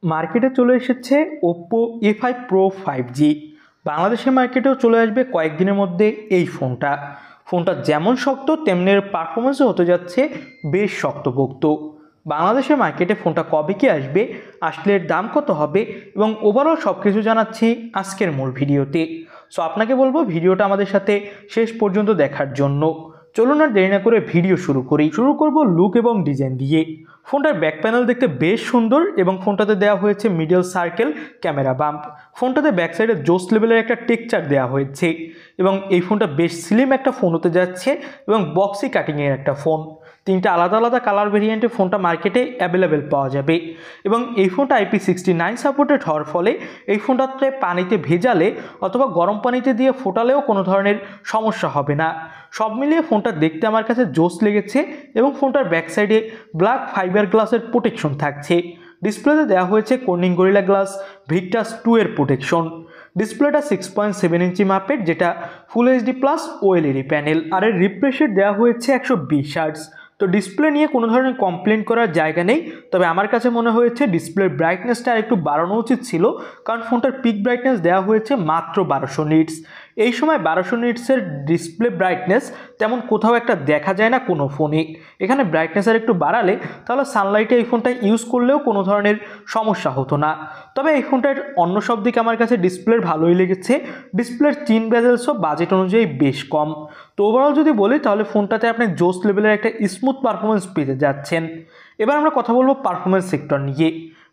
মার্কেটে চলে এসেছে ওপ্পো A5 Pro 5G। বাংলাদেশের মার্কেটেও চলে আসবে কয়েকদিনের মধ্যে এই ফোনটা যেমন শক্ত তেমনি এর পারফরমেন্সও হতে যাচ্ছে বেশ শক্তপোক্ত। বাংলাদেশের মার্কেটে ফোনটা কবে কি আসবে, আসলে এর দাম কত হবে এবং ওভারঅল সব কিছু জানাচ্ছি আজকের মূল ভিডিওতে। সো আপনাকে বলবো ভিডিওটা আমাদের সাথে শেষ পর্যন্ত দেখার জন্য। চলুন আর দেরি না করে ভিডিও শুরু করব লুক এবং ডিজাইন দিয়ে। ফোনটার ব্যাক প্যানেল দেখতে বেশ সুন্দর এবং ফোনটাতে দেওয়া হয়েছে মিডল সার্কেল ক্যামেরা বাম্প। ফোনটাতে ব্যাক সাইডে জোস লেভেলের একটা টেক্সচার দেওয়া হয়েছে এবং এই ফোনটা বেশ স্লিম একটা ফোন হতে যাচ্ছে এবং বক্সি কাটিংয়ের একটা ফোন। তিনটা আলাদা আলাদা কালার ভেরিয়েন্টে ফোনটা মার্কেটে অ্যাভেলেবেল পাওয়া যাবে এবং এই ফোনটা IP69 সাপোর্টেড হওয়ার ফলে এই ফোনটাতে পানিতে ভেজালে অথবা গরম পানিতে দিয়ে ফোটালেও কোনো ধরনের সমস্যা হবে না। সব মিলিয়ে ফোনটা দেখতে আমার কাছে জোস লেগেছে এবং ফোনটার ব্যাক সাইডে ব্ল্যাক ফাইবার গ্লাসের প্রোটেকশন থাকছে। ডিসপ্লেতে দেওয়া হয়েছে কর্নিং গরিলা গ্লাস ভিক্টাস 2 এর প্রোটেকশন। ডিসপ্লেটা 6.7 ইঞ্চি মাপের, যেটা full HD plus OLED panel, আর এর রিফ্রেশ রেট দেওয়া হয়েছে 120 হার্টজ। তো ডিসপ্লে নিয়ে কোনো ধরনের কমপ্লেন করার জায়গা নেই, তবে আমার কাছে মনে হয়েছে ডিসপ্লের ব্রাইটনেসটা একটু বাড়ানো উচিত ছিল, কারণ ফোনটার পিক ব্রাইটনেস দেওয়া হয়েছে মাত্র 1200 নিটস। এই সময় 1200 নিটসের ডিসপ্লে ব্রাইটনেস তেমন কোথাও একটা দেখা যায় না কোনো ফোনে। এখানে ব্রাইটনেস আর একটু বাড়ালে তাহলে সানলাইটে এই ফোনটা ইউজ করলেও কোনো ধরনের সমস্যা হতো না। তবে এই ফোনটার অন্য সব দিকে আমার কাছে ডিসপ্লের ভালোই লেগেছে। ডিসপ্লের চিন বেজেলসও বাজেট অনুযায়ী বেশ কম। তো ওভারঅল যদি বলি তাহলে ফোনটাতে আপনি জোস লেভেলের একটা স্মুথ পারফরমেন্স পেতে যাচ্ছেন। এবার আমরা কথা বলবো পারফরমেন্স সেক্টর নিয়ে।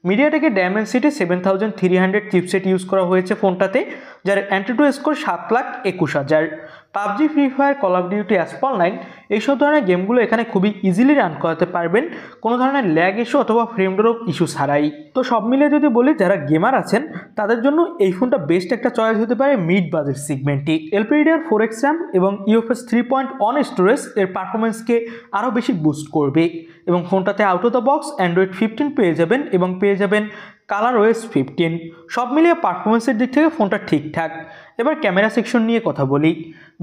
মিডিয়াটেকের ডায়মেনসিটি 7300 চিপসেট ইউজ করা হয়েছে ফোনটাতে, যার AnTuTu score 7,21,000। PUBG, Free Fire, Call of Duty, Asphalt 9 এইসব ধরনের গেমগুলো এখানে খুবই ইজিলি রান করাতে পারবেন কোনো ধরনের ল্যাগ ইস্যু অথবা ফ্রেম ড্রপ ইস্যু ছাড়াই। তো সব মিলিয়ে যদি বলি যারা গেমার আছেন তাদের জন্য এই ফোনটা বেস্ট একটা চয়েস হতে পারে মিড বাজেট সেগমেন্টে। LPDDR4X RAM এবং UFS 3.1 স্টোরেজ এর পারফরমেন্সকে আরও বেশি বুস্ট করবে এবং ফোনটাতে out of the box Android 15 পেয়ে যাবেন এবং পেয়ে যাবেন ColorOS 15। সব মিলিয়ে পারফরমেন্সের দিক থেকে ফোনটা ঠিকঠাক। এবার ক্যামেরা সেকশন নিয়ে কথা বলি।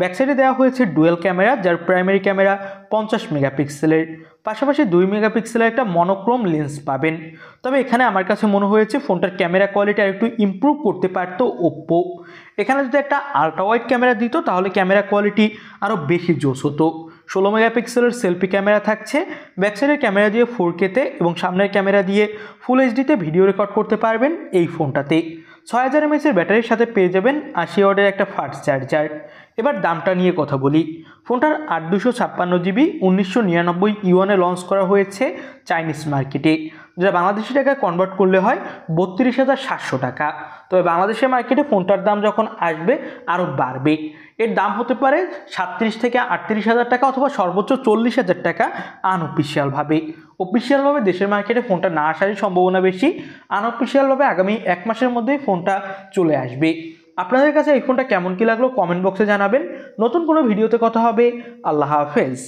ব্যাকসাইডে দেওয়া হয়েছে ডুয়েল ক্যামেরা, যার প্রাইমারি ক্যামেরা 50 মেগাপিক্সেলের, পাশাপাশি 2 মেগাপিক্সেলের একটা মনোক্রোম লেন্স পাবেন। তবে এখানে আমার কাছে মনে হয়েছে ফোনটার ক্যামেরা কোয়ালিটি আর একটু ইমপ্রুভ করতে পারতো ওপ্পো। এখানে যদি একটা আলট্রা ওয়াইড ক্যামেরা দিত তাহলে ক্যামেরা কোয়ালিটি আরও বেশি জোস হতো। 16 মেগাপিক্সেলের সেলফি ক্যামেরা থাকছে। ব্যাকসাইডের ক্যামেরা দিয়ে 4K-তে এবং সামনের ক্যামেরা দিয়ে ফুল এইচডিতে ভিডিও রেকর্ড করতে পারবেন এই ফোনটাতে। 6000 mAh এর ব্যাটারির সাথে পেয়ে যাবেন 80 ওয়াটের একটা ফাস্ট চার্জার। এবার দামটা নিয়ে কথা বলি। ফোনটার 8256GB 1999 ইউয়ানে লঞ্চ করা হয়েছে চাইনিজ মার্কেটে, যা বাংলাদেশি টাকায় কনভার্ট করলে হয় 32,700 টাকা। তবে বাংলাদেশের মার্কেটে ফোনটার দাম যখন আসবে আরও বাড়বে। এর দাম হতে পারে 37 থেকে 38,000 টাকা অথবা সর্বোচ্চ 40,000 টাকা আনঅফিসিয়ালভাবে। অফিসিয়ালভাবে দেশের মার্কেটে ফোনটা না আসারই সম্ভাবনা বেশি। আনঅফিসিয়ালভাবে আগামী 1 মাসের মধ্যেই ফোনটা চলে আসবে। আপনাদের কাছে এই ফোনটা কেমন কি লাগলো কমেন্ট বক্সে জানাবেন। নতুন কোনো ভিডিওতে কথা হবে। আল্লাহ হাফেজ।